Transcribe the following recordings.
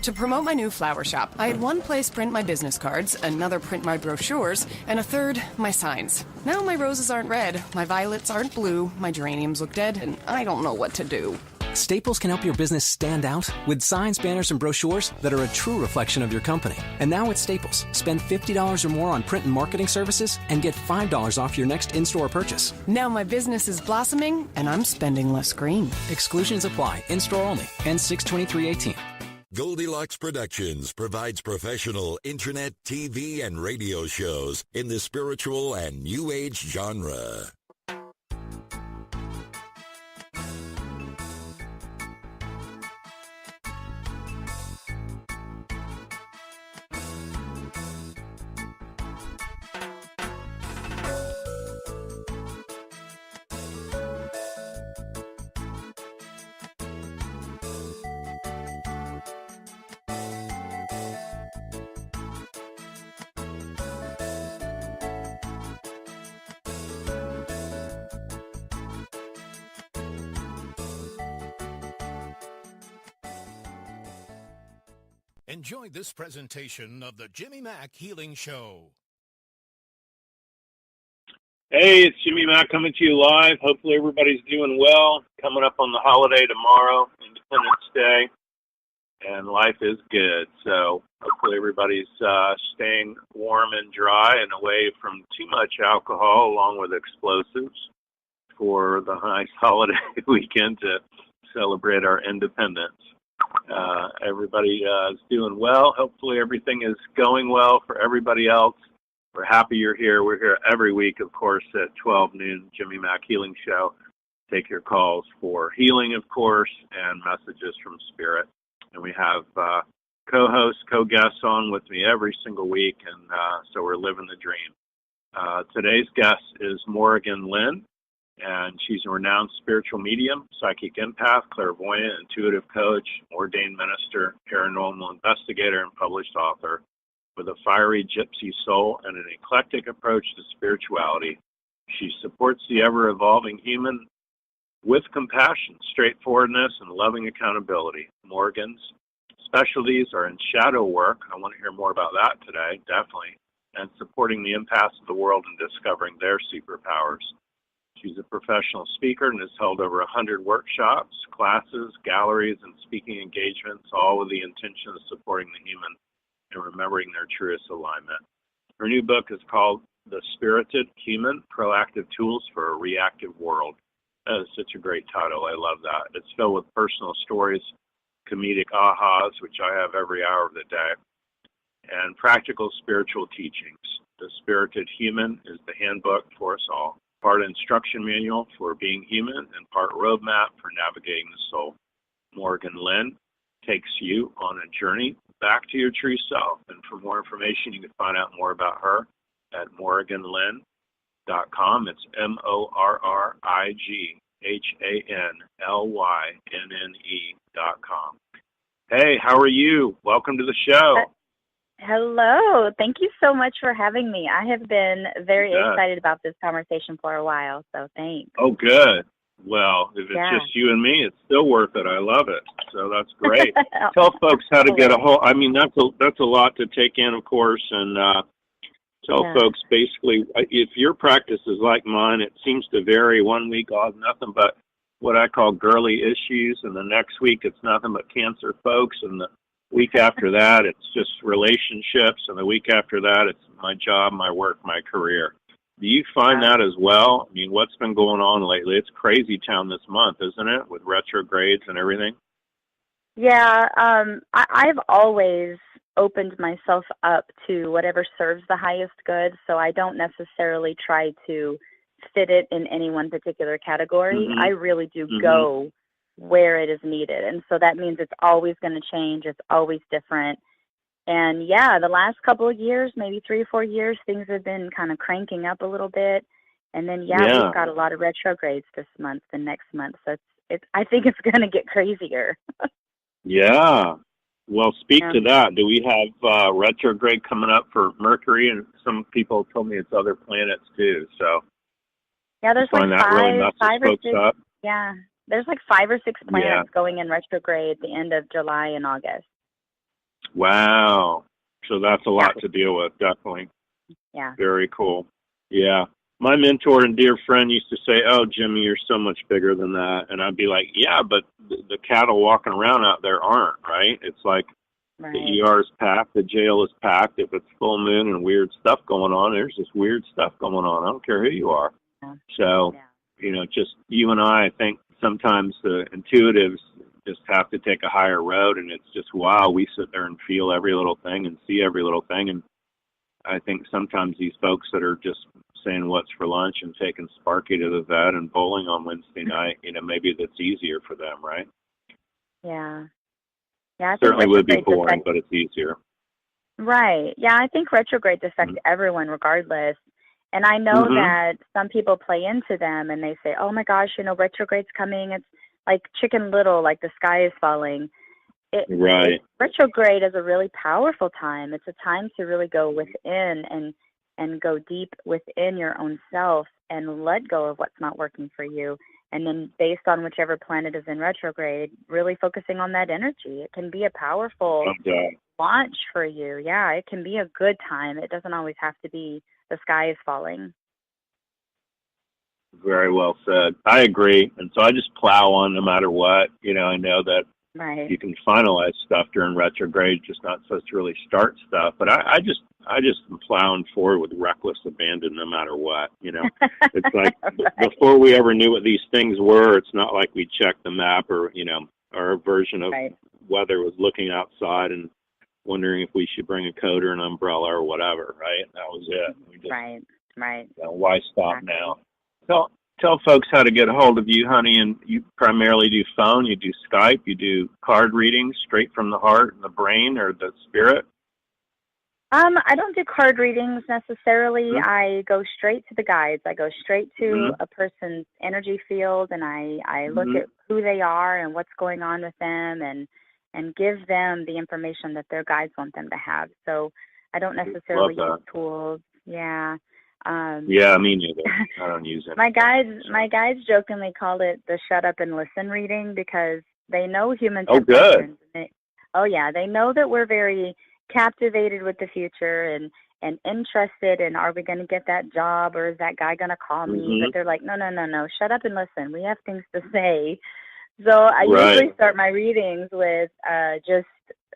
To promote my new flower shop, I had one place print my business cards, another print my brochures, and a third, my signs. Now my roses aren't red, my violets aren't blue, my geraniums look dead, and I don't know what to do. Staples can help your business stand out with signs, banners, and brochures that are a true reflection of your company. And now at Staples, spend $50 or more on print and marketing services and get $5 off your next in-store purchase. Now my business is blossoming, and I'm spending less green. Exclusions apply. In-store only. Ends 6/23/18. Goldilocks Productions provides professional internet, TV, and radio shows in the spiritual and New Age genre. Enjoy this presentation of the Jimmy Mack Healing Show. Hey, it's Jimmy Mack coming to you live. Hopefully everybody's doing well. Coming up on the holiday tomorrow, Independence Day, and life is good. So hopefully everybody's staying warm and dry and away from too much alcohol along with explosives for the nice holiday weekend to celebrate our independence. Everybody is doing well. Hopefully everything is going well for everybody else. We're happy you're here. We're here every week, of course, at 12 noon, Jimmy Mack Healing Show. Take your calls for healing, of course, and messages from Spirit. And we have co-hosts, co-guests on with me every single week, and so we're living the dream. Today's guest is Morrighan Lynne, and she's a renowned spiritual medium, psychic empath, clairvoyant, intuitive coach, ordained minister, paranormal investigator, and published author. With a fiery gypsy soul and an eclectic approach to spirituality, she supports the ever-evolving human with compassion, straightforwardness, and loving accountability. Morrighan's specialties are in shadow work. I want to hear more about that today, definitely, and supporting the empaths of the world in discovering their superpowers. She's a professional speaker and has held over 100 workshops, classes, galleries, and speaking engagements, all with the intention of supporting the human and remembering their truest alignment. Her new book is called The Spirited Human, Proactive Tools for a Reactive World. That is such a great title. I love that. It's filled with personal stories, comedic ahas, which I have every hour of the day, and practical spiritual teachings. The Spirited Human is the handbook for us all. Part instruction manual for being human and part roadmap for navigating the soul. Morrighan Lynne takes you on a journey back to your true self. And for more information, you can find out more about her at morrighanlynne.com. It's MorrighanLynne.com. Hey, how are you? Welcome to the show. Hello. Thank you so much for having me. I have been very excited about this conversation for a while, so thanks. Oh, good. Well, if it's just you and me, it's still worth it. I love it. So that's great. Tell folks how to get a hold. I mean, that's a lot to take in, of course, and tell folks basically if your practice is like mine, it seems to vary. 1 week I'll have nothing but what I call girly issues, and the next week it's nothing but cancer folks, and the week after that it's just relationships, and the week after that it's my job, my work, my career. Do you find that as well? I mean, what's been going on lately? It's crazy town this month, isn't it, with retrogrades and everything? Yeah, I've always opened myself up to whatever serves the highest good, so I don't necessarily try to fit it in any one particular category. I really do go where it is needed, and so that means it's always going to change. It's always different. And yeah, the last couple of years, maybe 3 or 4 years, things have been kind of cranking up a little bit. And then, we've got a lot of retrogrades this month and next month. So I think it's going to get crazier. Yeah. Well, speak to that. Do we have retrograde coming up for Mercury? And some people told me it's other planets too. So yeah, there's like five or six. Up? Yeah, there's like 5 or 6 planets going in retrograde at the end of July and August. Wow. So that's a lot to deal with, definitely. Yeah. Very cool. Yeah. My mentor and dear friend used to say, "Oh, Jimmy, you're so much bigger than that." And I'd be like, "Yeah, but the cattle walking around out there aren't, right? It's like Right. the ER is packed, the jail is packed. If it's full moon and weird stuff going on, there's just weird stuff going on. I don't care who you are." Yeah. So, just you and I think sometimes the intuitives just have to take a higher road, and it's just, wow, we sit there and feel every little thing and see every little thing. And I think sometimes these folks that are just saying what's for lunch and taking Sparky to the vet and bowling on Wednesday night, maybe that's easier for them, right? Yeah. Yeah, I think Certainly would be retrogrades boring, but it's easier. Right. Yeah, I think retrogrades affect everyone regardless. And I know that some people play into them and they say, "Oh my gosh, retrograde's coming. It's like Chicken Little, like the sky is falling." Right. Retrograde is a really powerful time. It's a time to really go within and go deep within your own self and let go of what's not working for you. And then based on whichever planet is in retrograde, really focusing on that energy. It can be a powerful launch for you. Yeah, it can be a good time. It doesn't always have to be the sky is falling. Very well said. I agree. And so I just plow on no matter what. I know that you can finalize stuff during retrograde, just not supposed to really start stuff. But I just am plowing forward with reckless abandon no matter what. It's like before we ever knew what these things were, it's not like we checked the map or, our version of weather was looking outside and wondering if we should bring a coat or an umbrella or whatever, right? That was it. We just, right. Why stop now? Tell folks how to get a hold of you, honey. And you primarily do phone, you do Skype, you do card readings straight from the heart and the brain or the spirit? I don't do card readings necessarily. I go straight to the guides. I go straight to a person's energy field, and I look at who they are and what's going on with them and give them the information that their guides want them to have. So I don't necessarily use tools. Yeah. Yeah, me neither. I don't use it. My guides jokingly call it the shut up and listen reading because they know humans have questions. They know that we're very captivated with the future and interested in, are we going to get that job or is that guy going to call me? But they're like, no, shut up and listen. We have things to say. So I usually start my readings with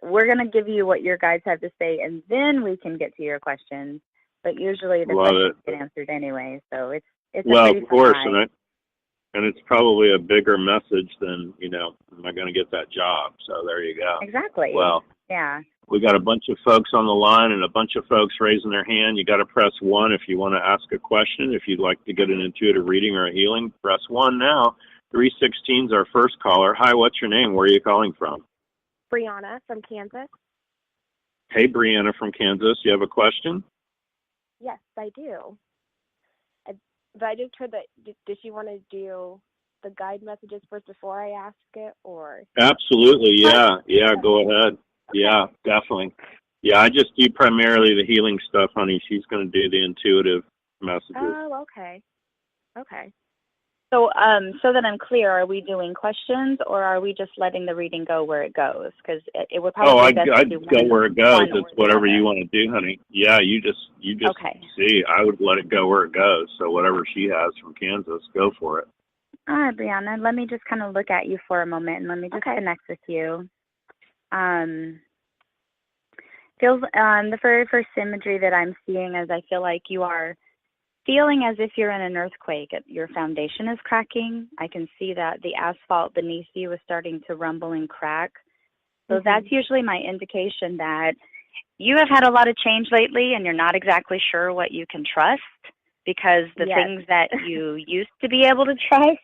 we're going to give you what your guides have to say, and then we can get to your questions. But usually the questions get answered anyway, so it's of course, and it's probably a bigger message than am I going to get that job? So there you go. Exactly. Well, yeah. We got a bunch of folks on the line and a bunch of folks raising their hand. You got to press 1 if you want to ask a question. If you'd like to get an intuitive reading or a healing, press 1 now. 316 is our first caller. Hi, what's your name? Where are you calling from? Brianna from Kansas. Hey, Brianna from Kansas. You have a question? Yes, I do. But I just heard that, does she want to do the guide messages first before I ask it, or? Absolutely, yeah. Yeah, go ahead. Okay. Yeah, definitely. Yeah, I just do primarily the healing stuff, honey. She's going to do the intuitive messages. Oh, okay. Okay. So, so that I'm clear, are we doing questions or are we just letting the reading go where it goes? Because it would probably be best I'd to do go where it goes. It's whatever you want to do, honey. Yeah, you just see. I would let it go where it goes. So whatever she has from Kansas, go for it. All right, Brianna. Let me just kind of look at you for a moment and let me just connect with you. Feels the very first imagery that I'm seeing is I feel like you are feeling as if you're in an earthquake. Your foundation is cracking. I can see that the asphalt beneath you is starting to rumble and crack. So that's usually my indication that you have had a lot of change lately and you're not exactly sure what you can trust because the things that you used to be able to trust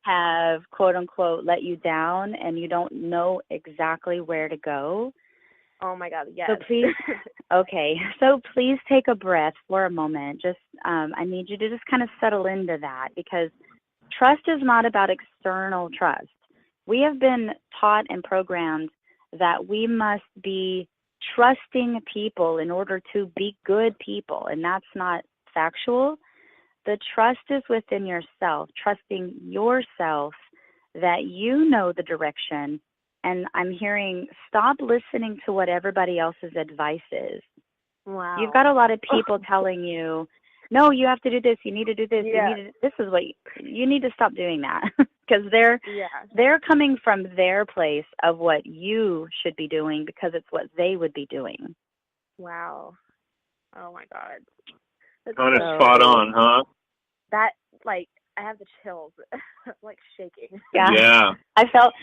have, quote unquote, let you down and you don't know exactly where to go. Oh my God, yes. So please take a breath for a moment. Just, I need you to just kind of settle into that because trust is not about external trust. We have been taught and programmed that we must be trusting people in order to be good people, and that's not factual. The trust is within yourself, trusting yourself that you know the direction and I'm hearing, stop listening to what everybody else's advice is. Wow. You've got a lot of people telling you, no, you have to do this, you need to do this, this is what you need to stop doing that, because they're coming from their place of what you should be doing because it's what they would be doing. Wow. Oh my God. That's Kind of spot on, huh? That, like, I have the chills, like shaking. Yeah. I felt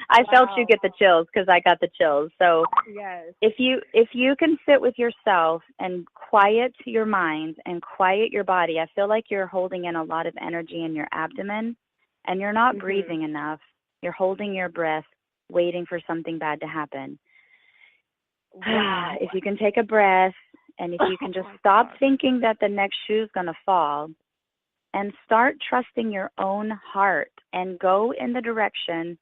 you get the chills because I got the chills. So yes. if you can sit with yourself and quiet your mind and quiet your body, I feel like you're holding in a lot of energy in your abdomen and you're not breathing enough. You're holding your breath, waiting for something bad to happen. Wow. If you can take a breath and if you can just stop thinking that the next shoe is going to fall, and start trusting your own heart and go in the direction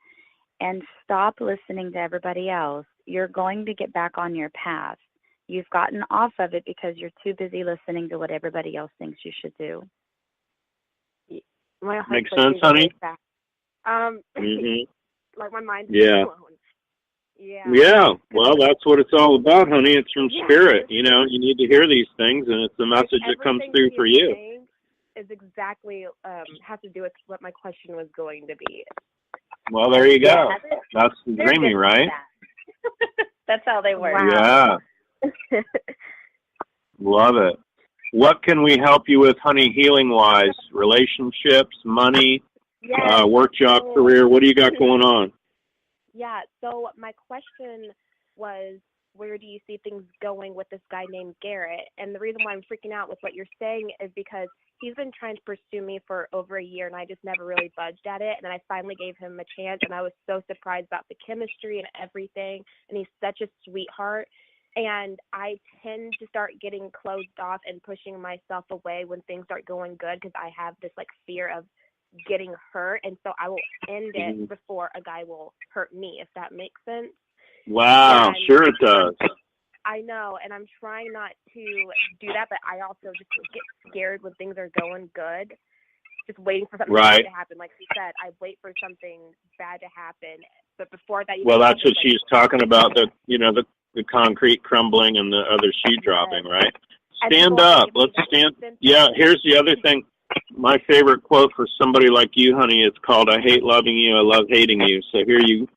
and stop listening to everybody else. You're going to get back on your path. You've gotten off of it because you're too busy listening to what everybody else thinks you should do. My heart makes sense, honey? Like my mind's blown. Yeah, well, that's what it's all about, honey. It's from spirit. You know, you need to hear these things, and it's the message that comes through for you. Is exactly has to do with what my question was going to be. Well, there you go. That's the dreamy, right? That's how they work. Wow. Yeah. Love it. What can we help you with, honey, healing-wise? Relationships, money, work, job, career? What do you got going on? Yeah, so my question was, where do you see things going with this guy named Garrett? And the reason why I'm freaking out with what you're saying is because he's been trying to pursue me for over a year, and I just never really budged at it. And then I finally gave him a chance, and I was so surprised about the chemistry and everything. And he's such a sweetheart. And I tend to start getting closed off and pushing myself away when things start going good because I have this, like, fear of getting hurt. And so I will end it before a guy will hurt me, if that makes sense. Wow, and sure it does. I know, and I'm trying not to do that, but I also just get scared when things are going good, just waiting for something bad to happen. Like she said, I wait for something bad to happen, but before that... Well, that's what she's talking about, the concrete crumbling and the other sheet dropping, right? Stand up. Let's stand. Yeah, here's the other thing. My favorite quote for somebody like you, honey, it's called, I hate loving you, I love hating you. So here you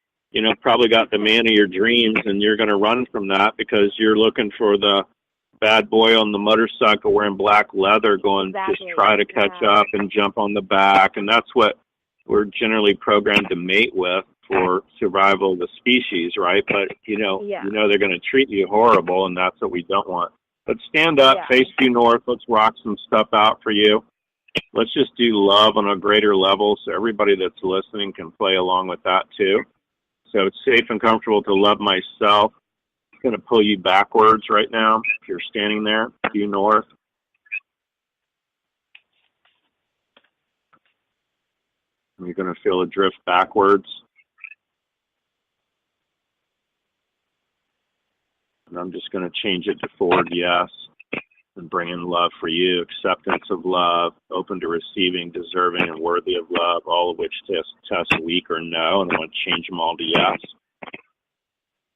probably got the man of your dreams, and you're going to run from that because you're looking for the bad boy on the motorcycle wearing black leather going, just try to catch up and jump on the back. And that's what we're generally programmed to mate with for survival of the species, right? But, you know they're going to treat you horrible, and that's what we don't want. But stand up, face due north. Let's rock some stuff out for you. Let's just do love on a greater level so everybody that's listening can play along with that too. So it's safe and comfortable to love myself. I'm going to pull you backwards right now. If you're standing there, due north. And you're going to feel a drift backwards. And I'm just going to change it to forward yes. And bring in love for you, acceptance of love, open to receiving, deserving, and worthy of love, all of which test weak or no, and I want to change them all to yes.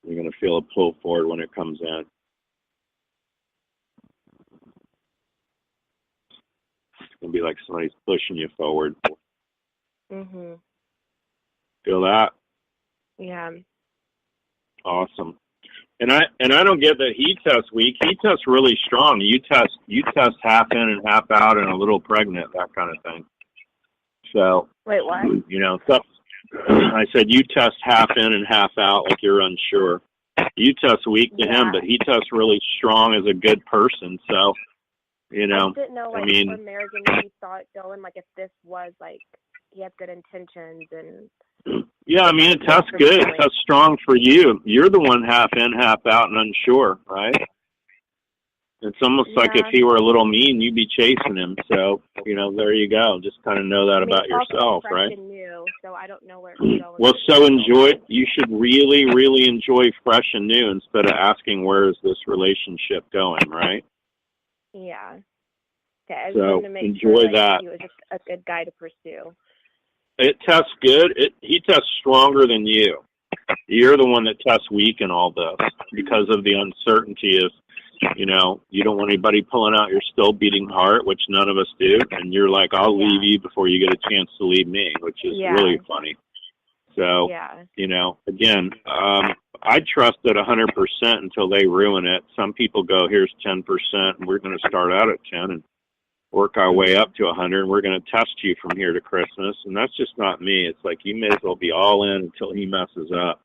You're going to feel a pull forward when it comes in. It's going to be like somebody's pushing you forward. Mm-hmm. Feel that? Yeah. Awesome. And I don't get that he tests weak. He tests really strong. You test half in and half out and a little pregnant, that kind of thing. So wait, what? Stuff. I said you test half in and half out like you're unsure. You test weak to him, but he tests really strong as a good person. So, I didn't know, for marriage and he saw it going, like if this was like he had good intentions and. Yeah, it tests good. It tests strong for you. You're the one half in, half out, and unsure, right? It's almost like if he were a little mean, you'd be chasing him. So, there you go. Just kind of know that about yourself, right? And new, so I don't know where it's going. Well, so enjoy it. You should really, really enjoy fresh and new instead of asking where is this relationship going, right? Yeah. Okay, I just so wanted to make enjoy sure, that. He was just a good guy to pursue. It tests good. He tests stronger than you. You're the one that tests weak in all this because of the uncertainty of, you know, you don't want anybody pulling out your still beating heart, which none of us do. And you're like, I'll leave you before you get a chance to leave me, which is really funny. So, you know, again, I trust it 100% until they ruin it. Some people go, here's 10%, and we're going to start out at 10 and work our way up to 100, and we're going to test you from here to Christmas. And that's just not me. It's like you may as well be all in until he messes up.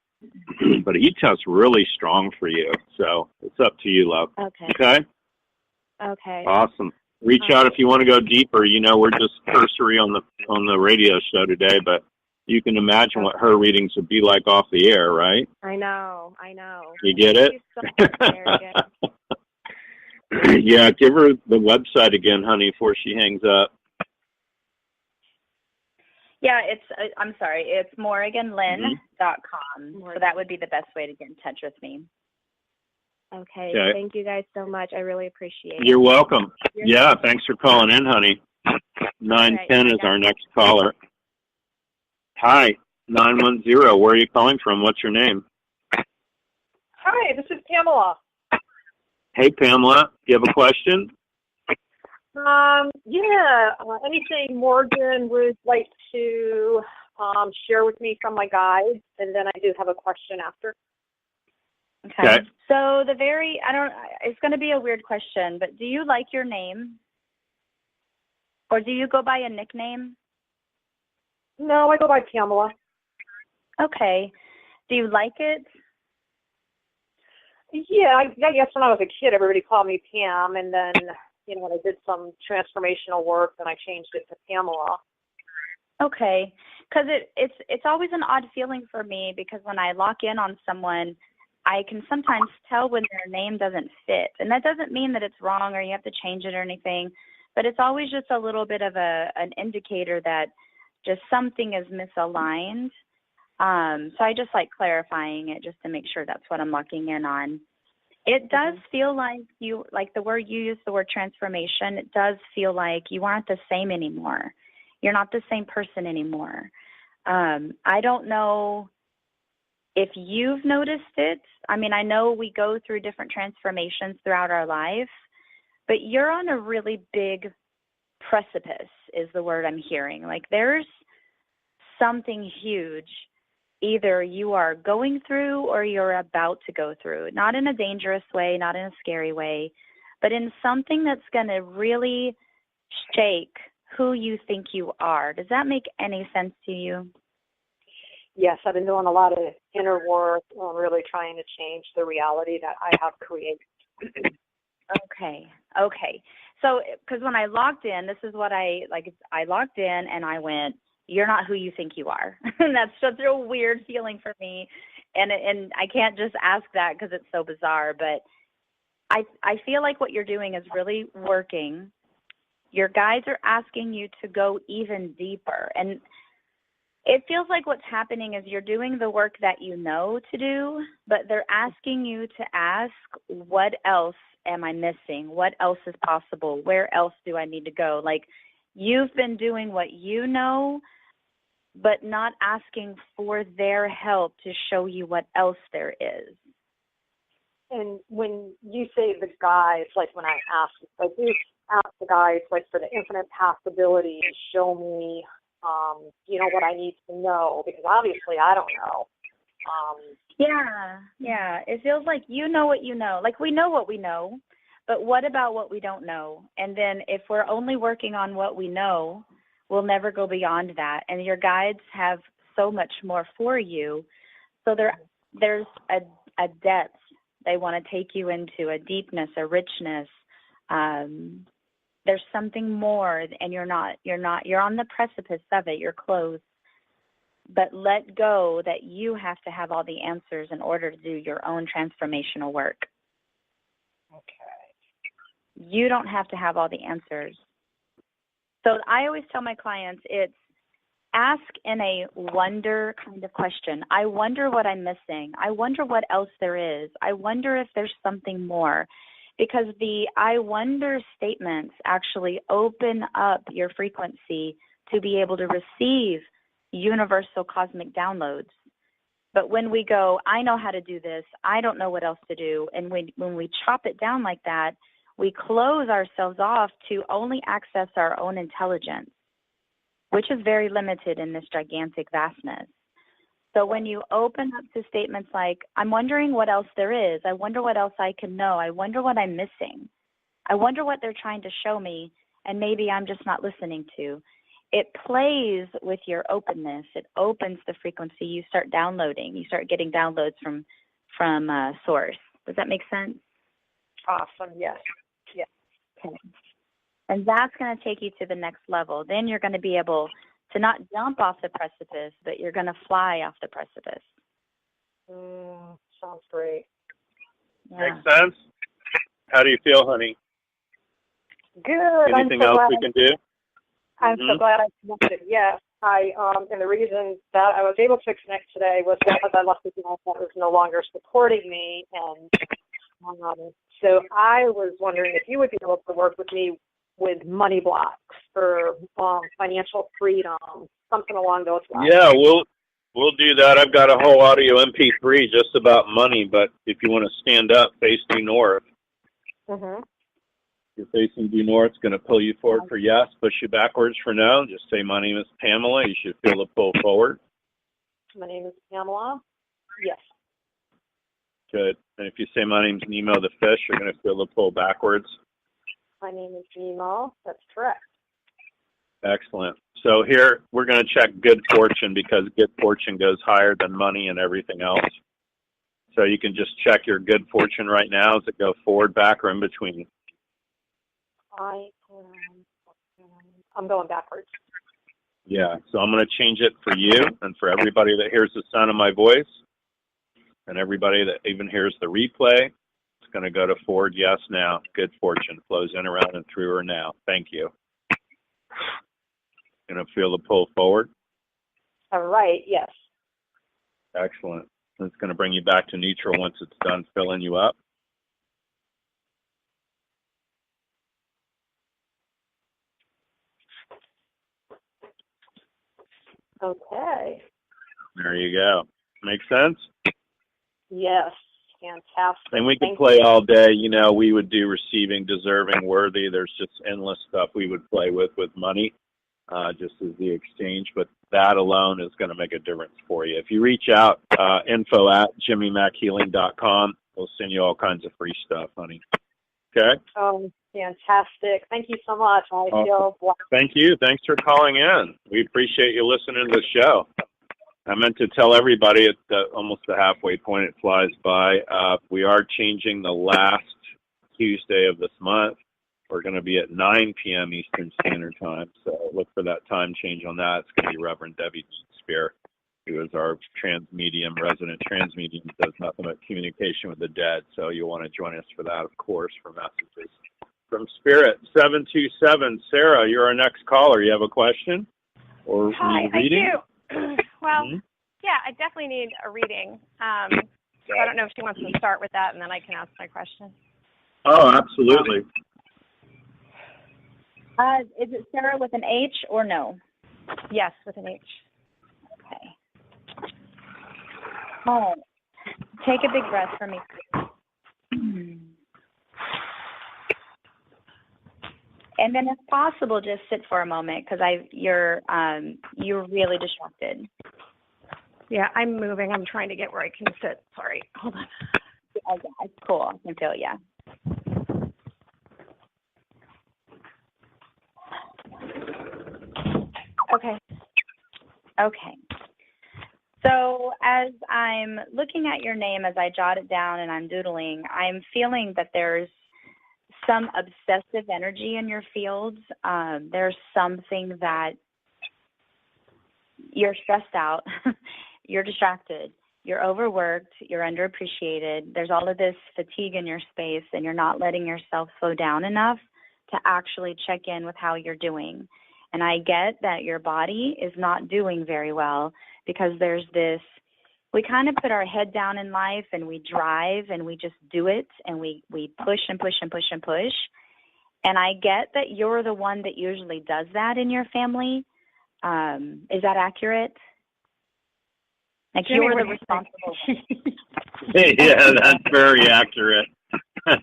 But he tests really strong for you. So it's up to you, love. Okay? Okay. Awesome. Reach out if you want to go deeper. You know, we're just cursory on the radio show today, but you can imagine what her readings would be like off the air, right? I know. You get it? So yeah, give her the website again, honey, before she hangs up. Yeah, I'm sorry, it's morriganlynne.com. So that would be the best way to get in touch with me. Okay. Thank you guys so much. I really appreciate it. You're welcome. Yeah, thanks for calling in, honey. 910 is our next caller. Hi, 910. Where are you calling from? What's your name? Hi, this is Pamela. Hey, Pamela. Do you have a question? Anything Morrighan would like to share with me from my guides, and then I do have a question after. Okay. So it's going to be a weird question, but do you like your name? Or do you go by a nickname? No, I go by Pamela. Okay. Do you like it? Yeah, I guess when I was a kid, everybody called me Pam, and then, you know, when I did some transformational work, then I changed it to Pamela. Okay, because it's always an odd feeling for me, because when I lock in on someone, I can sometimes tell when their name doesn't fit. And that doesn't mean that it's wrong or you have to change it or anything, but it's always just a little bit of an indicator that just something is misaligned. So I just like clarifying it just to make sure that's what I'm locking in on. It does feel like the word you use, the word transformation, it does feel like you aren't the same anymore. You're not the same person anymore. I don't know if you've noticed it. I mean, I know we go through different transformations throughout our life, but you're on a really big precipice is the word I'm hearing. Like there's something huge either you are going through or you're about to go through, not in a dangerous way, not in a scary way, but in something that's going to really shake who you think you are. Does that make any sense to you? Yes, I've been doing a lot of inner work, really trying to change the reality that I have created. Okay. So, because when I logged in, this is what I logged in and I went, you're not who you think you are. And that's such a weird feeling for me. And I can't just ask that because it's so bizarre, but I feel like what you're doing is really working. Your guides are asking you to go even deeper. And it feels like what's happening is you're doing the work that you know to do, but they're asking you to ask, what else am I missing? What else is possible? Where else do I need to go? Like, you've been doing what you know, but not asking for their help to show you what else there is. And when you say the guides, like when I do ask the guides, like for the infinite possibility, show me, what I need to know, because obviously I don't know. Yeah. It feels like you know what you know. Like we know what we know, but what about what we don't know? And then if we're only working on what we know, we'll never go beyond that. And your guides have so much more for you. So there's a depth they want to take you into, a deepness, a richness. There's something more, and you're on the precipice of it. You're close. But let go that you have to have all the answers in order to do your own transformational work. Okay. You don't have to have all the answers. So I always tell my clients, it's ask in a wonder kind of question. I wonder what I'm missing. I wonder what else there is. I wonder if there's something more. Because the I wonder statements actually open up your frequency to be able to receive universal cosmic downloads. But when we go, I know how to do this, I don't know what else to do, and when we chop it down like that, we close ourselves off to only access our own intelligence, which is very limited in this gigantic vastness. So when you open up to statements like, I'm wondering what else there is, I wonder what else I can know, I wonder what I'm missing, I wonder what they're trying to show me, and maybe I'm just not listening to. It plays with your openness. It opens the frequency. You start downloading. You start getting downloads from source. Does that make sense? Awesome. Yes. Yes. Okay. And that's going to take you to the next level. Then you're going to be able to not jump off the precipice, but you're going to fly off the precipice. Sounds great. Yeah. Makes sense? How do you feel, honey? Good. Anything else we can do? I'm so glad I connected. Yes, and the reason that I was able to connect today was because I left a job that was no longer supporting me, and so I was wondering if you would be able to work with me with money blocks for financial freedom, something along those lines. Yeah, we'll do that. I've got a whole audio MP3 just about money, but if you want to stand up, face due north. Mm-hmm. You're facing due north. It's going to pull you forward for yes, push you backwards for no. Just say, my name is Pamela. You should feel the pull forward. My name is Pamela. Yes. Good. And if you say, my name's Nemo the fish, you're going to feel the pull backwards. My name is Nemo. That's correct. Excellent. So here we're going to check good fortune, because good fortune goes higher than money and everything else. So you can just check your good fortune right now. Does it go forward, back, or in between? I'm going backwards. Yeah, so I'm going to change it for you and for everybody that hears the sound of my voice and everybody that even hears the replay. It's going to go to forward, yes, now. Good fortune flows in, around, and through her now. Thank you. Going to feel the pull forward? All right, yes. Excellent. It's going to bring you back to neutral once it's done filling you up. Okay. There you go. Make sense? Yes. Fantastic. And we could play all day. You know, we would do receiving, deserving, worthy. There's just endless stuff we would play with money, just as the exchange. But that alone is going to make a difference for you. If you reach out, info@jimmymackhealing.com, we'll send you all kinds of free stuff, honey. Okay? Fantastic. Thank you so much. I feel blessed. Thank you. Thanks for calling in. We appreciate you listening to the show. I meant to tell everybody at almost the halfway point. It flies by. We are changing the last Tuesday of this month. We're going to be at 9 p.m. Eastern Standard Time. So look for that time change on that. It's going to be Reverend Debbie Spear, who is our resident transmedium, does nothing but communication with the dead. So you'll want to join us for that, of course, for messages. From Spirit 727, Sarah, you're our next caller. You have a question or Hi, reading? I do. Well, yeah, I definitely need a reading. So I don't know if she wants to start with that, and then I can ask my question. Oh, absolutely. Is it Sarah with an H or no? Yes, with an H. Okay. Oh, take a big breath for me. And then, if possible, just sit for a moment, because you're really distracted. Yeah, I'm moving. I'm trying to get where I can sit. Sorry. Hold on. Okay, it's cool. I can feel ya. Okay. So as I'm looking at your name, as I jot it down and I'm doodling, I'm feeling that there's some obsessive energy in your fields. There's something that you're stressed out, you're distracted, you're overworked, you're underappreciated. There's all of this fatigue in your space, and you're not letting yourself slow down enough to actually check in with how you're doing. And I get that your body is not doing very well, because there's this, we kind of put our head down in life and we drive and we just do it, and we push and push and push and push. And I get that you're the one that usually does that in your family. Is that accurate? Like, Jimmy, you're what the do you responsible think? Yeah, that's very accurate. Yeah,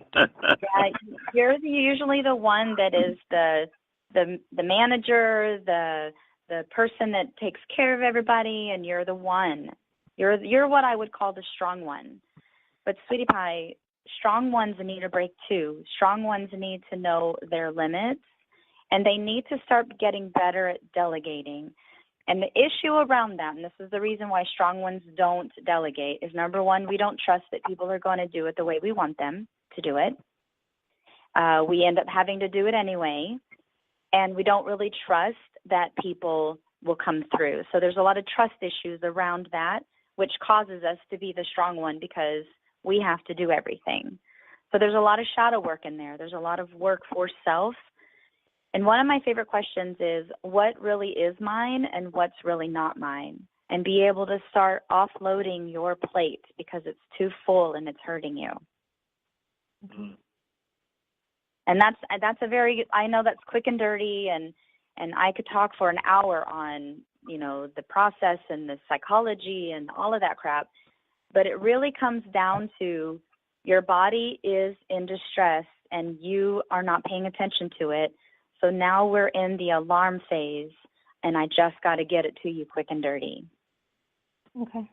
you're usually the one that is the manager, the person that takes care of everybody, and you're the one. You're what I would call the strong one. But sweetie pie, strong ones need a break too. Strong ones need to know their limits, and they need to start getting better at delegating. And the issue around that, and this is the reason why strong ones don't delegate, is number one, we don't trust that people are going to do it the way we want them to do it. We end up having to do it anyway, and we don't really trust that people will come through. So there's a lot of trust issues around that, which causes us to be the strong one because we have to do everything. So there's a lot of shadow work in there. There's a lot of work for self. And one of my favorite questions is, what really is mine and what's really not mine? And be able to start offloading your plate because it's too full and it's hurting you. Mm-hmm. And that's a very, I know that's quick and dirty, and I could talk for an hour on, the process and the psychology and all of that crap. But it really comes down to your body is in distress and you are not paying attention to it. So now we're in the alarm phase, and I just got to get it to you quick and dirty. Okay.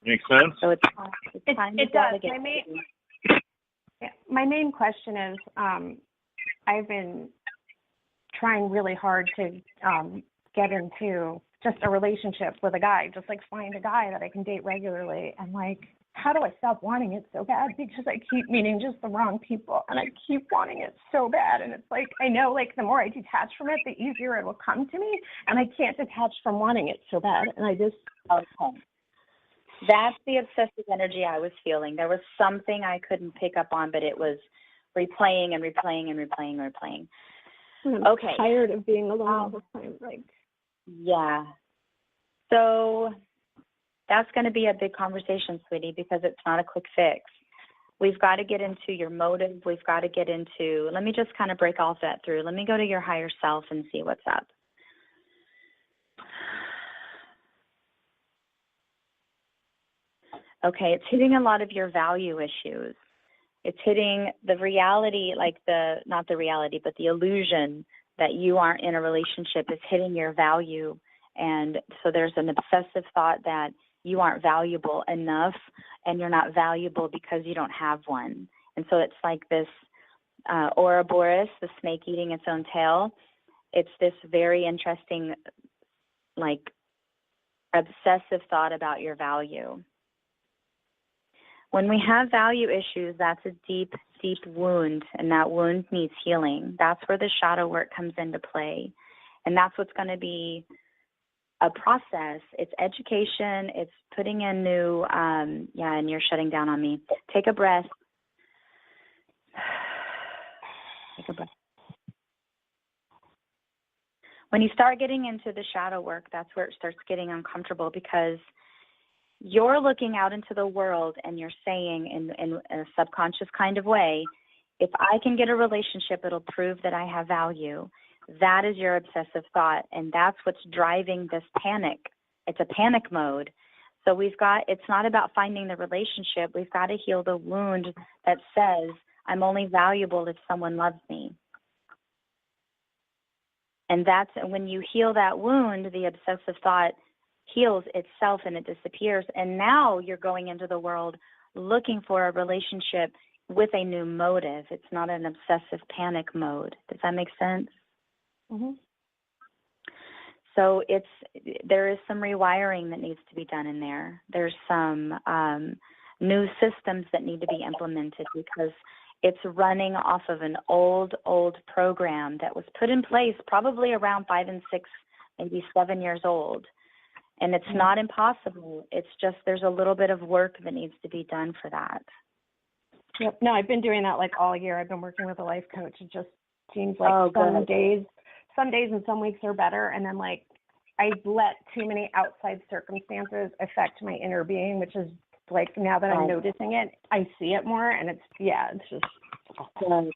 Makes sense? So it's time to delegate. My main question is, I've been trying really hard to get into just a relationship with a guy, just like find a guy that I can date regularly. And like, how do I stop wanting it so bad? Because I keep meeting just the wrong people, and I keep wanting it so bad. And it's like, I know, like, the more I detach from it, the easier it will come to me. And I can't detach from wanting it so bad. And I just, okay. That's the obsessive energy I was feeling. There was something I couldn't pick up on, but it was replaying and replaying and replaying and replaying. I'm tired of being alone all the time. Like, yeah. So that's going to be a big conversation, sweetie, because it's not a quick fix. We've got to get into your motive. We've got to get into, let me just kind of break all that through. Let me go to your higher self and see what's up. Okay, it's hitting a lot of your value issues. It's hitting the reality, like not the reality, but the illusion that you aren't in a relationship is hitting your value. And so there's an obsessive thought that you aren't valuable enough, and you're not valuable because you don't have one. And so it's like this Ouroboros, the snake eating its own tail. It's this very interesting, like, obsessive thought about your value. When we have value issues, that's a deep, deep wound, and that wound needs healing. That's where the shadow work comes into play. And that's what's going to be a process. It's education. It's putting in new, and you're shutting down on me. Take a breath. Take a breath. When you start getting into the shadow work, that's where it starts getting uncomfortable, because you're looking out into the world and you're saying in a subconscious kind of way, if I can get a relationship, it'll prove that I have value. That is your obsessive thought, and that's what's driving this panic. It's a panic mode. So it's not about finding the relationship. We've got to heal the wound that says, I'm only valuable if someone loves me. And that's when you heal that wound, the obsessive thought heals itself and it disappears. And now you're going into the world looking for a relationship with a new motive. It's not an obsessive panic mode. Does that make sense? Mm-hmm. So there is some rewiring that needs to be done in there. There's some new systems that need to be implemented, because it's running off of an old program that was put in place probably around 5 and 6, maybe 7 years old. And it's not impossible. It's just there's a little bit of work that needs to be done for that. Yep. No, I've been doing that like all year. I've been working with a life coach. It just seems like some days and some weeks are better. And then like I let too many outside circumstances affect my inner being, which is like, now that I'm noticing it, I see it more, and it's just good.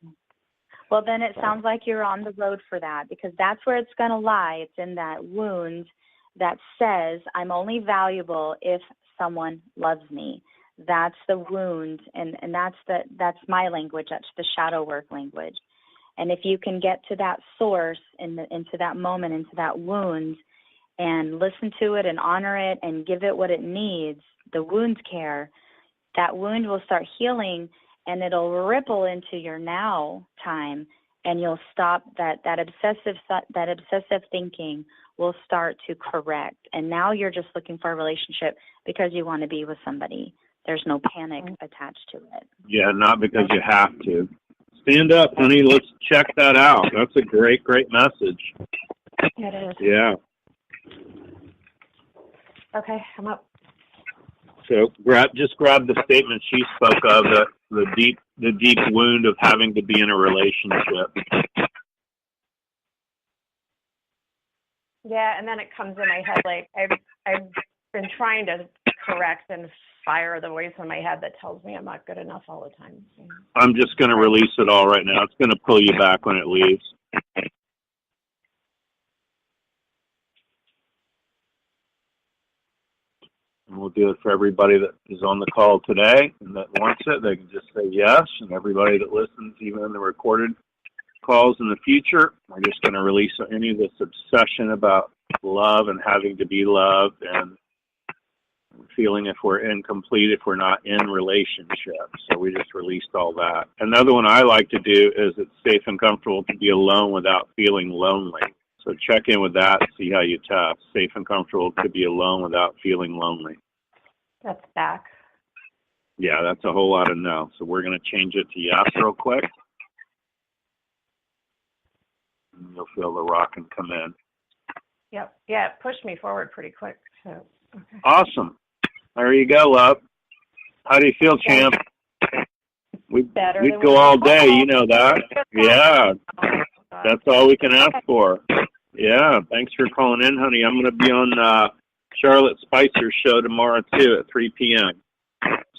Well, then it sounds like you're on the road for that, because that's where it's going to lie. It's in that wound that says I'm only valuable if someone loves me. That's the wound, and that's my language. That's the shadow work language. And if you can get to that source, into that moment, into that wound, and listen to it and honor it and give it what it needs, the wound care, that wound will start healing, and it'll ripple into your now time, and you'll stop that obsessive thinking will start to correct. And now you're just looking for a relationship because you want to be with somebody. There's no panic attached to it. Yeah, not because you have to. Stand up, honey. Let's check that out. That's a great, great message. It is. Yeah. Okay, I'm up. So just grab the statement she spoke of, the deep wound of having to be in a relationship. Yeah, and then it comes in my head like I've been trying to correct and fire the voice in my head that tells me I'm not good enough all the time. I'm just going to release it all right now. It's going to pull you back when it leaves. And we'll do it for everybody that is on the call today and that wants it. They can just say yes. And everybody that listens, even in the recorded calls in the future, we're just going to release any of this obsession about love and having to be loved and feeling if we're incomplete if we're not in relationship. So we just released all that. Another one I like to do is it's safe and comfortable to be alone without feeling lonely. So check in with that, see how you test. Safe and comfortable to be alone without feeling lonely. That's back. Yeah, that's a whole lot of no. So we're going to change it to yes real quick. And you'll feel the rocking come in. Yep. Yeah, it pushed me forward pretty quick. So okay. Awesome. There you go, love. How do you feel, champ? We'd go all day, you know that. Yeah. That's all we can ask for. Yeah, thanks for calling in, honey. I'm going to be on Charlotte Spicer's show tomorrow, too, at 3 p.m.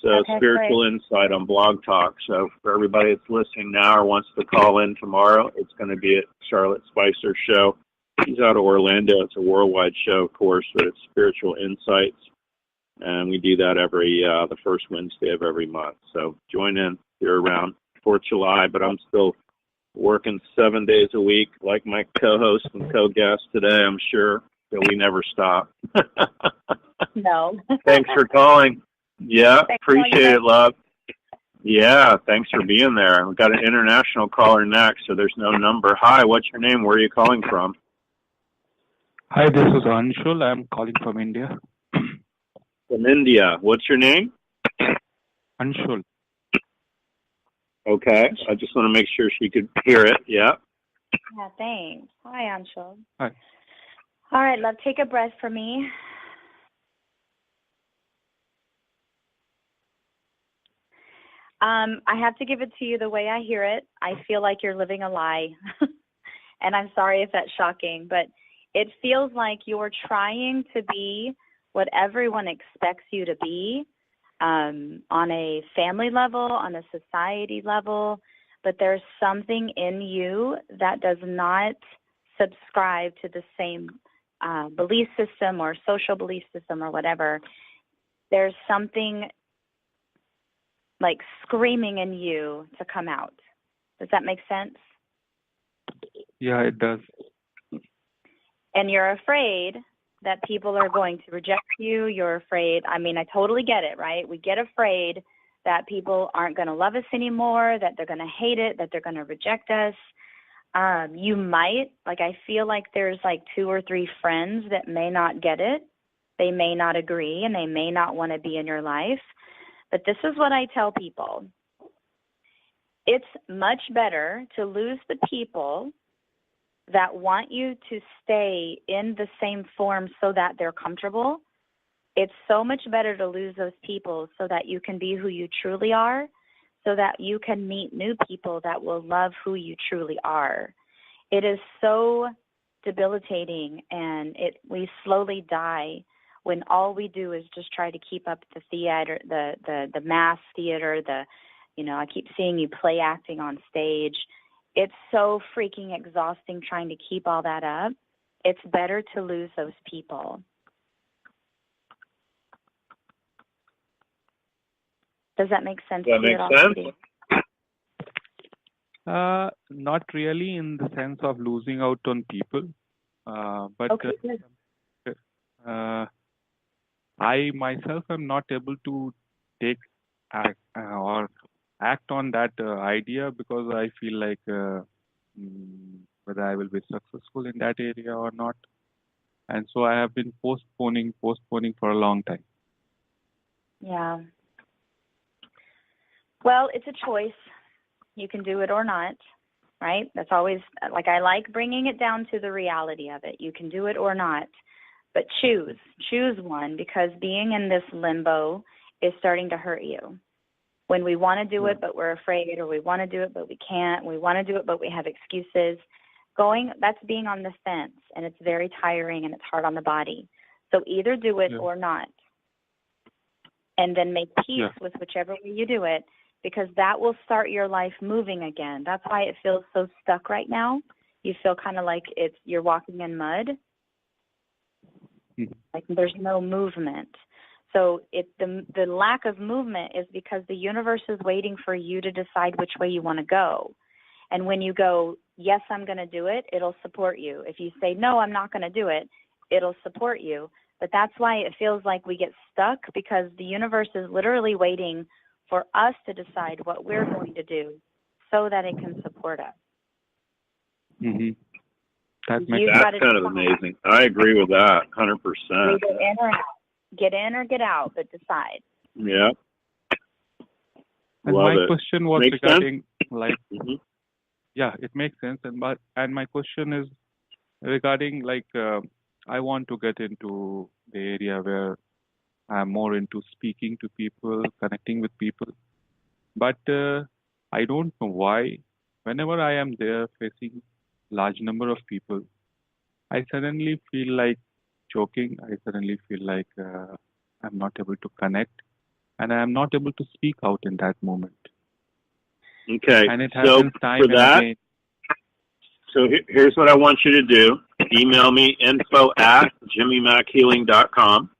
So Okay, Spiritual great. Insight on Blog Talk. So for everybody that's listening now or wants to call in tomorrow, it's going to be at Charlotte Spicer's show. She's out of Orlando. It's a worldwide show, of course, but it's Spiritual Insights. And we do that every the first Wednesday of every month. So join in if you're around 4th of July, but I'm still working 7 days a week like my co-host and co-guest today, I'm sure. So we never stop. No. Thanks for calling. Yeah, Thanks for calling appreciate it, love. Yeah, thanks for being there. We've got an international caller next, so there's no number. Hi, what's your name? Where are you calling from? Hi, this is Anshul. I'm calling from India. From India. What's your name? Anshul. Okay, I just want to make sure she could hear it. Yeah. Yeah, thanks. Hi, Anshul. Hi. All right, love, take a breath for me. I have to give it to you the way I hear it. I feel like you're living a lie. And I'm sorry if that's shocking, but it feels like you're trying to be what everyone expects you to be, on a family level, on a society level, but there's something in you that does not subscribe to the same belief system or social belief system or whatever. There's something like screaming in you to come out. Does that make sense? Yeah, it does. And you're afraid that people are going to reject you. You're afraid. I mean, I totally get it, right? We get afraid that people aren't going to love us anymore, that they're going to hate it, that they're going to reject us. You might, like, I feel like there's like 2 or 3 friends that may not get it. They may not agree, and they may not want to be in your life. But this is what I tell people. It's much better to lose the people that want you to stay in the same form so that they're comfortable. It's so much better to lose those people so that you can be who you truly are, so that you can meet new people that will love who you truly are. It is so debilitating, and we slowly die when all we do is just try to keep up the theater, the mass theater, I keep seeing you play acting on stage. It's so freaking exhausting trying to keep all that up. It's better to lose those people. Does that make sense? Does that make sense? Not really in the sense of losing out on people, but Okay, good. I myself am not able to take or act on that idea because I feel like whether I will be successful in that area or not. And so I have been postponing for a long time. Yeah. Well, it's a choice. You can do it or not, right? That's always, like, I like bringing it down to the reality of it. You can do it or not, but choose one, because being in this limbo is starting to hurt you. When we want to do it, but we're afraid, or we want to do it, but we can't, we want to do it, but we have excuses. That's being on the fence, and it's very tiring and it's hard on the body. So either do it or not, and then make peace with whichever way you do it, because that will start your life moving again. That's why it feels so stuck right now. You feel kind of like you're walking in mud, like there's no movement. So the lack of movement is because the universe is waiting for you to decide which way you want to go. And when you go, yes, I'm going to do it, it'll support you. If you say, no, I'm not going to do it, it'll support you. But that's why it feels like we get stuck, because the universe is literally waiting for us to decide what we're going to do so that it can support us. Mm-hmm. That's kind of amazing. I agree with that, 100%. Get in or out. Get in or get out, but decide. Yeah. And my question was regarding, yeah, it makes sense. And my question is regarding, I want to get into the area where I'm more into speaking to people, connecting with people. But I don't know why, whenever I am there facing large number of people, I suddenly feel like choking. I suddenly feel like I'm not able to connect, and I am not able to speak out in that moment. Okay. And it happens time and again. So here's what I want you to do. Email me info@jimmymackhealing.com.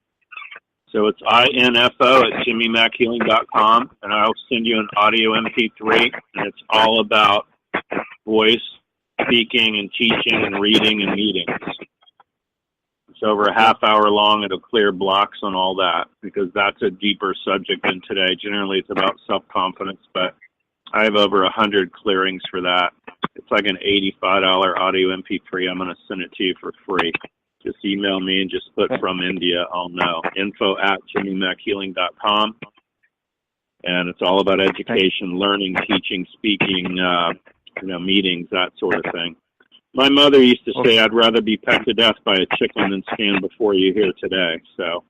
So it's info@jimmymackhealing.com, and I'll send you an audio MP3, and it's all about voice, speaking, and teaching, and reading, and meetings. It's over a half hour long. It'll clear blocks on all that, because that's a deeper subject than today. Generally, it's about self-confidence, but I have over 100 clearings for that. It's like an $85 audio MP3. I'm going to send it to you for free. Just email me and just put from India. I'll know. info@jimmymackhealing.com. And it's all about education, learning, teaching, speaking, meetings, that sort of thing. My mother used to say, I'd rather be pecked to death by a chicken than stand before you here today. So,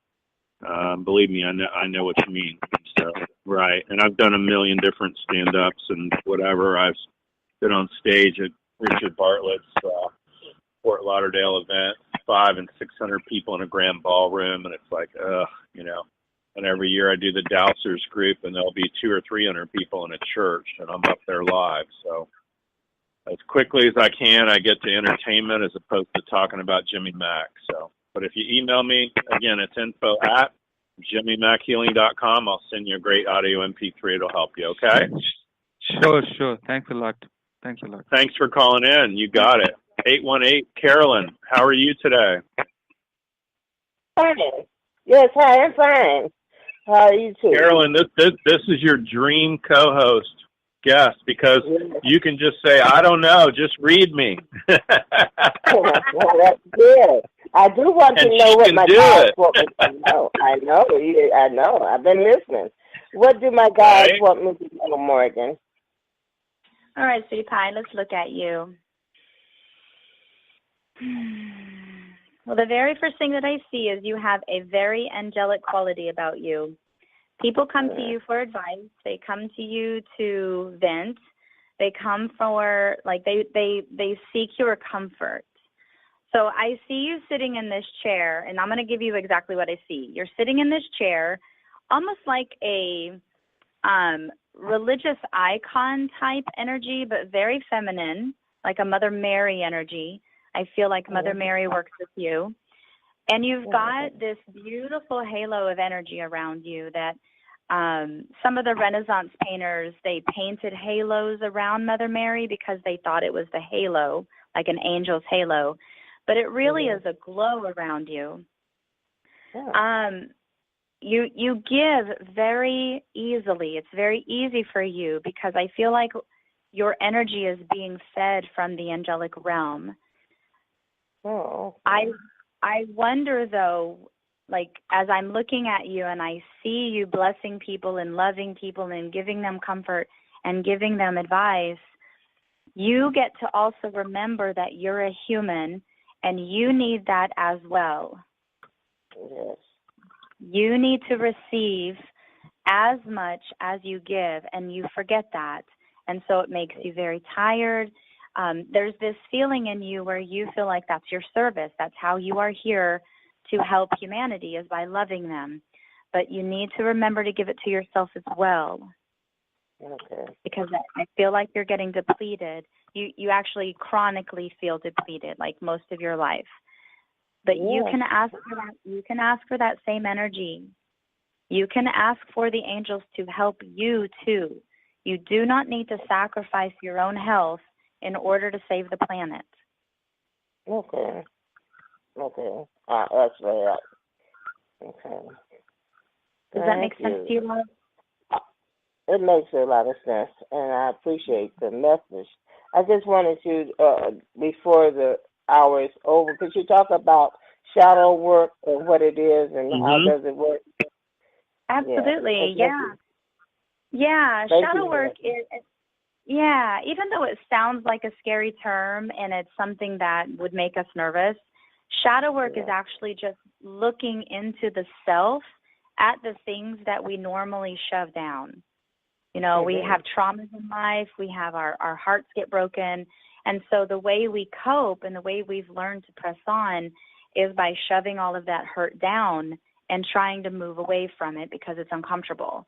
believe me, I know what you mean. So, right. And I've done a million different stand-ups and whatever. I've been on stage at Richard Bartlett's Fort Lauderdale event, 500 and 600 people in a grand ballroom. And it's like, and every year I do the Dowsers group, and there'll be 200 or 300 people in a church, and I'm up there live. So, as quickly as I can, I get to entertainment as opposed to talking about Jimmy Mack. So, but if you email me, again, it's info@jimmymackhealing.com. I'll send you a great audio MP3. It'll help you, okay? Sure. Thanks a lot. Thanks for calling in. You got it. 818, Carolyn, how are you today? Fine. Yes, hi, I'm fine. How are you too? Carolyn, this is your dream co-host guest, because you can just say, I don't know, just read me. Well, that's good. I do want to know what my guides want me to know. I know. I've been listening. What do my guides want me to know, Morrighan? All right, sweetie pie, let's look at you. Well, the very first thing that I see is you have a very angelic quality about you. People come to you for advice. They come to you to vent. They come for, they seek your comfort. So I see you sitting in this chair, and I'm going to give you exactly what I see. You're sitting in this chair, almost like a religious icon type energy, but very feminine, like a Mother Mary energy. I feel like Mother Mary works with you. And you've got this beautiful halo of energy around you that Some of the Renaissance painters, they painted halos around Mother Mary because they thought it was the halo, like an angel's halo. But it really is a glow around you. Yeah. You give very easily. It's very easy for you because I feel like your energy is being fed from the angelic realm. Oh. I wonder, though, like, as I'm looking at you and I see you blessing people and loving people and giving them comfort and giving them advice, you get to also remember that you're a human and you need that as well. Yes. You need to receive as much as you give, and you forget that. And so it makes you very tired. There's this feeling in you where you feel like that's your service. That's how you are here to help humanity, is by loving them. But you need to remember to give it to yourself as well. Okay. Because I feel like you're getting depleted. You actually chronically feel depleted, like most of your life. But you can ask for that. You can ask for that same energy. You can ask for the angels to help you too. You do not need to sacrifice your own health in order to save the planet. Okay. Okay. That's right. Okay. Does that make sense to you, love? It makes a lot of sense, and I appreciate the message. I just wanted to, before the hour is over, could you talk about shadow work and what it is and how does it work? Absolutely, yeah. Shadow work is, even though it sounds like a scary term and it's something that would make us nervous, shadow work is actually just looking into the self at the things that we normally shove down. You know, we have traumas in life, we have our hearts get broken, and so the way we cope and the way we've learned to press on is by shoving all of that hurt down and trying to move away from it because it's uncomfortable.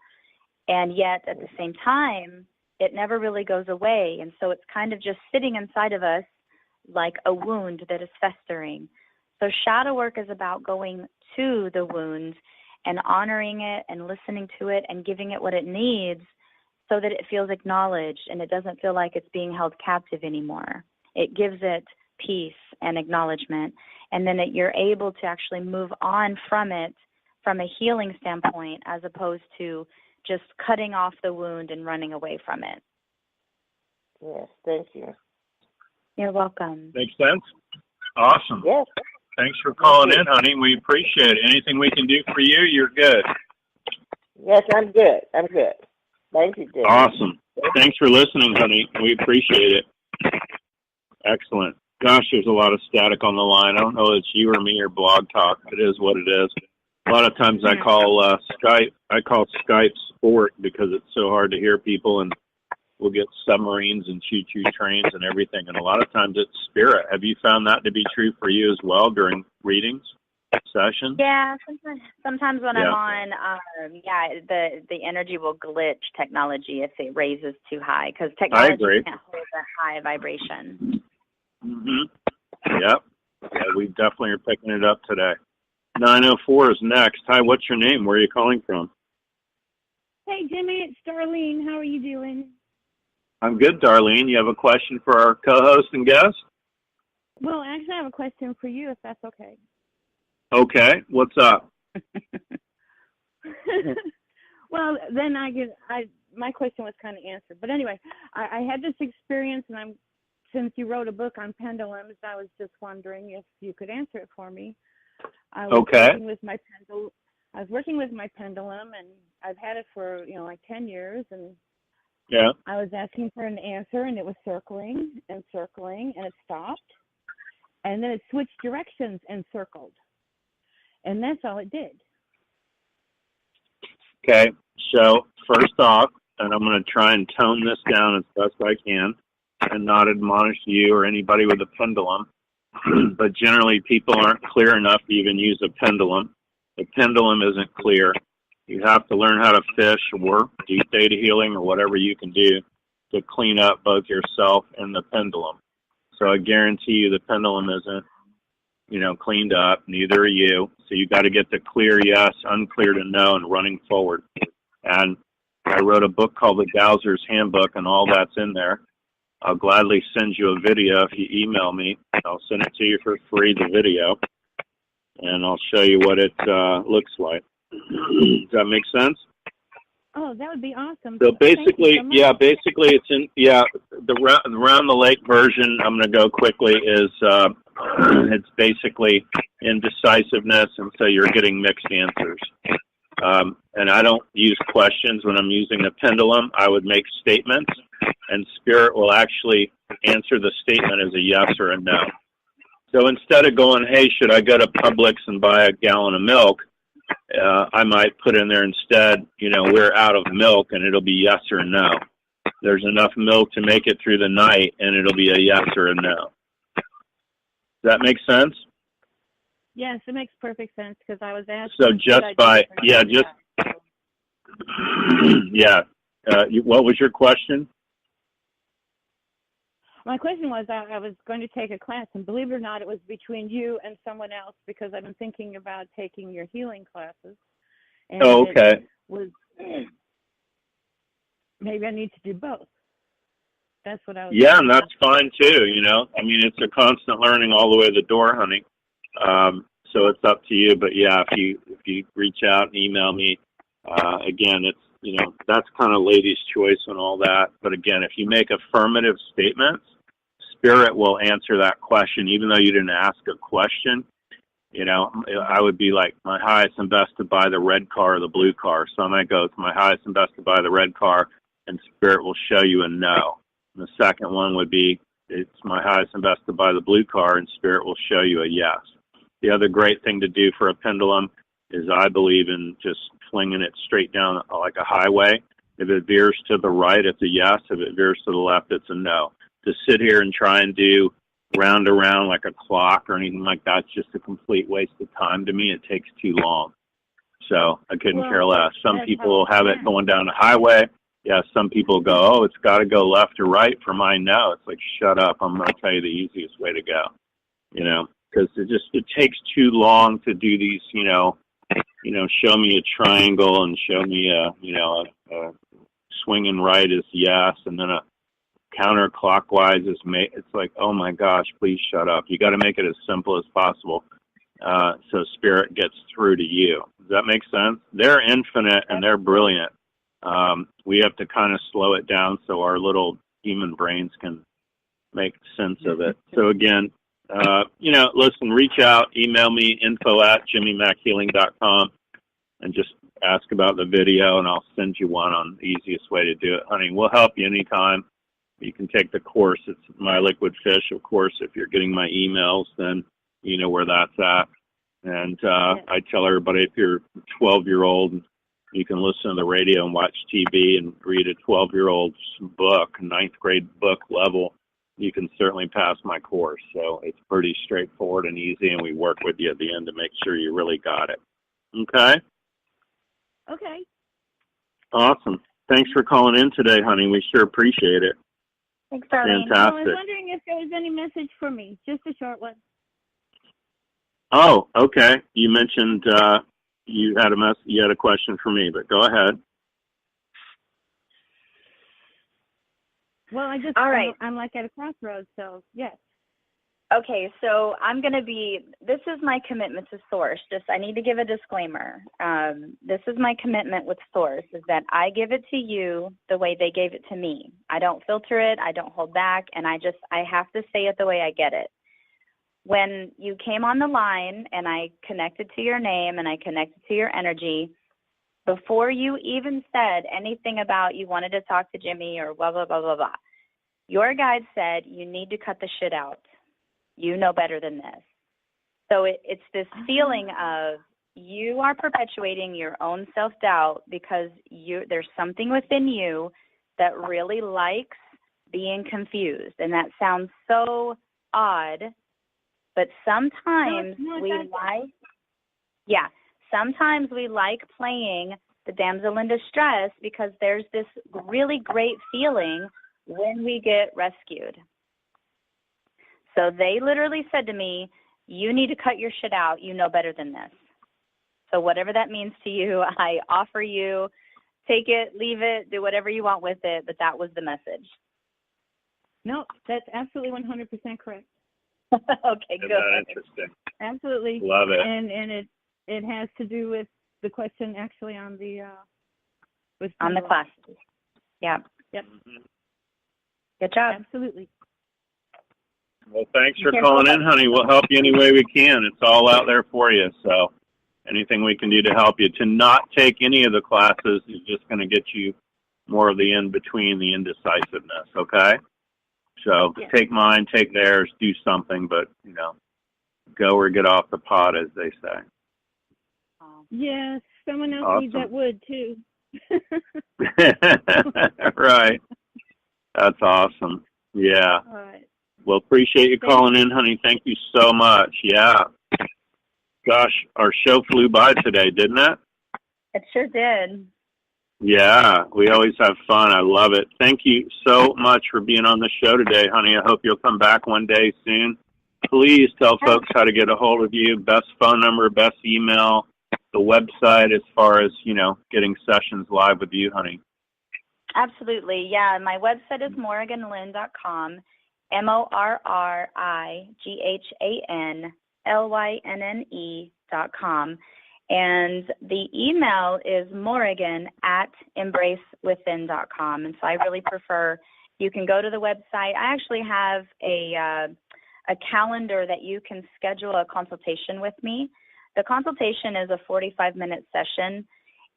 And yet, at the same time, it never really goes away, and so it's kind of just sitting inside of us like a wound that is festering. So shadow work is about going to the wound and honoring it and listening to it and giving it what it needs so that it feels acknowledged and it doesn't feel like it's being held captive anymore. It gives it peace and acknowledgement, and then you're able to actually move on from it from a healing standpoint as opposed to just cutting off the wound and running away from it. Yes, thank you. You're welcome. Makes sense? Awesome. Yes. Thanks for calling in, honey. We appreciate it. Anything we can do for you, you're good. Yes, I'm good. Thank you, Jim. Awesome. Thanks for listening, honey. We appreciate it. Excellent. Gosh, there's a lot of static on the line. I don't know if it's you or me or Blog Talk. It is what it is. A lot of times I call Skype sport because it's so hard to hear people, and we'll get submarines and choo-choo trains and everything. And a lot of times it's spirit. Have you found that to be true for you as well during readings, sessions? Yeah, sometimes when I'm on, the energy will glitch technology if it raises too high because technology can't hold that high vibration. Yep. Yeah, we definitely are picking it up today. 904 is next. Hi, what's your name? Where are you calling from? Hey, Jimmy, it's Darlene. How are you doing? I'm good, Darlene. You have a question for our co-host and guest? Well, actually, I have a question for you, if that's okay. Okay. What's up? Well, then my question was kind of answered. But anyway, I had this experience, and since you wrote a book on pendulums, I was just wondering if you could answer it for me. I was working with my pendulum, and I've had it for, like 10 years, and I was asking for an answer, and it was circling, and it stopped, and then it switched directions and circled, and that's all it did. Okay, so first off, and I'm going to try and tone this down as best I can and not admonish you or anybody with a pendulum, but generally people aren't clear enough to even use a pendulum. The pendulum isn't clear. You have to learn how to fish or do theta healing or whatever you can do to clean up both yourself and the pendulum. So I guarantee you the pendulum isn't, cleaned up. Neither are you. So you got to get the clear yes, unclear to no, and running forward. And I wrote a book called The Dowser's Handbook, and all that's in there. I'll gladly send you a video if you email me. I'll send it to you for free, the video, and I'll show you what it looks like. Does that make sense? Oh, that would be awesome. So basically, so basically it's in, the Round the Lake version, I'm going to go quickly, is it's basically indecisiveness, and so you're getting mixed answers. And I don't use questions when I'm using the pendulum. I would make statements, and Spirit will actually answer the statement as a yes or a no. So instead of going, hey, should I go to Publix and buy a gallon of milk, I might put in there instead, we're out of milk, and it'll be yes or no. There's enough milk to make it through the night, and it'll be a yes or a no. Does that make sense? Yes, it makes perfect sense, because I was asking. So just by, what was your question? My question was, I was going to take a class, and believe it or not, it was between you and someone else, because I've been thinking about taking your healing classes. And okay. Maybe I need to do both. That's what I was. Yeah, and that's fine too. It's a constant learning all the way to the door, honey. So it's up to you. But yeah, if you reach out and email me, again, it's that's kind of ladies' choice and all that. But again, if you make affirmative statements, Spirit will answer that question, even though you didn't ask a question. I would be like, my highest and best to buy the red car or the blue car. So I might go, it's my highest and best to buy the red car, and Spirit will show you a no. And the second one would be, it's my highest and best to buy the blue car, and Spirit will show you a yes. The other great thing to do for a pendulum is I believe in just flinging it straight down like a highway. If it veers to the right, it's a yes. If it veers to the left, it's a no. To sit here and try and do round around like a clock or anything like that's just a complete waste of time to me. It takes too long. So I couldn't care less. Some people have it going down the highway. Yeah, some people go, oh, it's got to go left or right. For mine, no. It's like, shut up. I'm going to tell you the easiest way to go, because it takes too long to do these, show me a triangle and show me a swinging right is yes, and then a counterclockwise is it's like, oh my gosh, please shut up. You got to make it as simple as possible so Spirit gets through to you. Does that make sense? They're infinite and they're brilliant. We have to kind of slow it down so our little human brains can make sense of it. So again, listen, reach out, email me, info@jimmymackhealing.com, and just ask about the video, and I'll send you one on the easiest way to do it. Honey, we'll help you anytime. You can take the course. It's My Liquid Fish, of course. If you're getting my emails, then you know where that's at. And I tell everybody, if you're a 12-year-old, you can listen to the radio and watch TV and read a 12-year-old's book, 9th grade book level, you can certainly pass my course. So it's pretty straightforward and easy, and we work with you at the end to make sure you really got it. Okay? Okay. Awesome. Thanks for calling in today, honey. We sure appreciate it. Thanks, Darlene. Fantastic. I was wondering if there was any message for me, just a short one. Oh, okay. You mentioned you had a question for me, but go ahead. Well, All right. I'm like at a crossroads, so yes. Okay, so this is my commitment to Source. I need to give a disclaimer. This is my commitment with Source, is that I give it to you the way they gave it to me. I don't filter it, I don't hold back, and I have to say it the way I get it. When you came on the line and I connected to your name and I connected to your energy, before you even said anything about you wanted to talk to Jimmy or blah, blah, blah, blah, blah, your guide said you need to cut the shit out. You know better than this. So it's this feeling of you are perpetuating your own self-doubt because there's something within you that really likes being confused. And that sounds so odd, but sometimes sometimes we like playing the damsel in distress because there's this really great feeling when we get rescued. So they literally said to me, you need to cut your shit out. You know better than this. So whatever that means to you, I offer you take it, leave it, do whatever you want with it, but that was the message. No, that's absolutely 100% correct. Okay, Isn't good. that interesting? Absolutely. Love it. And it has to do with the question actually on the on the class. Yeah. Yep. Mm-hmm. Good job. Absolutely. Well, thanks for calling in, honey. We'll help you any way we can. It's all out there for you. So anything we can do to help you. To not take any of the classes is just going to get you more of the in-between, the indecisiveness, okay? So take mine, take theirs, do something, but, you know, go or get off the pot, as they say. Yes, someone else needs that wood, too. Right. That's awesome. Yeah. All right. Well, appreciate you calling in, honey. Thank you so much. Yeah. Gosh, our show flew by today, didn't it? It sure did. Yeah, we always have fun. I love it. Thank you so much for being on the show today, honey. I hope you'll come back one day soon. Please tell folks how to get a hold of you, best phone number, best email, the website as far as, you know, getting sessions live with you, honey. Absolutely. Yeah, my website is morrighanlynne.com, MorrighanLynne.com. And the email is morrighan@embracewithin.com. And so I really prefer you can go to the website. I actually have a calendar that you can schedule a consultation with me. The consultation is a 45-minute session.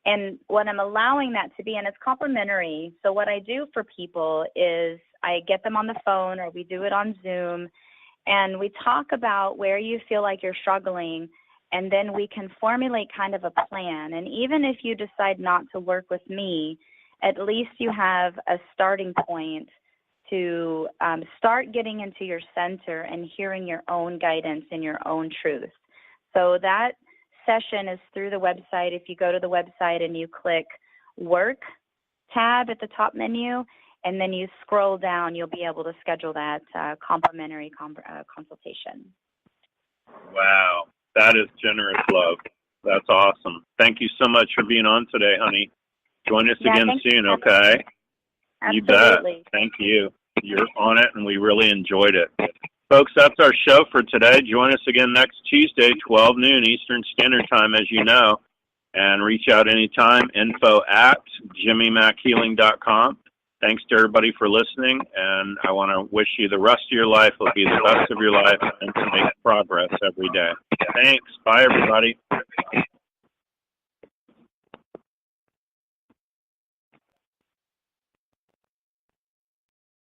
And what I'm allowing that to be, and it's complimentary. So what I do for people is I get them on the phone or we do it on Zoom, and we talk about where you feel like you're struggling, and then we can formulate kind of a plan. And even if you decide not to work with me, at least you have a starting point to start getting into your center and hearing your own guidance and your own truth. So that session is through the website. If you go to the website and you click Work tab at the top menu, and then you scroll down, you'll be able to schedule that complimentary consultation. Wow, that is generous love. That's awesome. Thank you so much for being on today, honey. Join us again soon, okay? Absolutely. You bet. Thank you. You're on it, and we really enjoyed it. Folks, that's our show for today. Join us again next Tuesday, 12 noon Eastern Standard Time, as you know. And reach out anytime, info@jimmymackhealing.com. Thanks to everybody for listening, and I want to wish you the rest of your life will be the best of your life and to make progress every day. Thanks. Bye, everybody.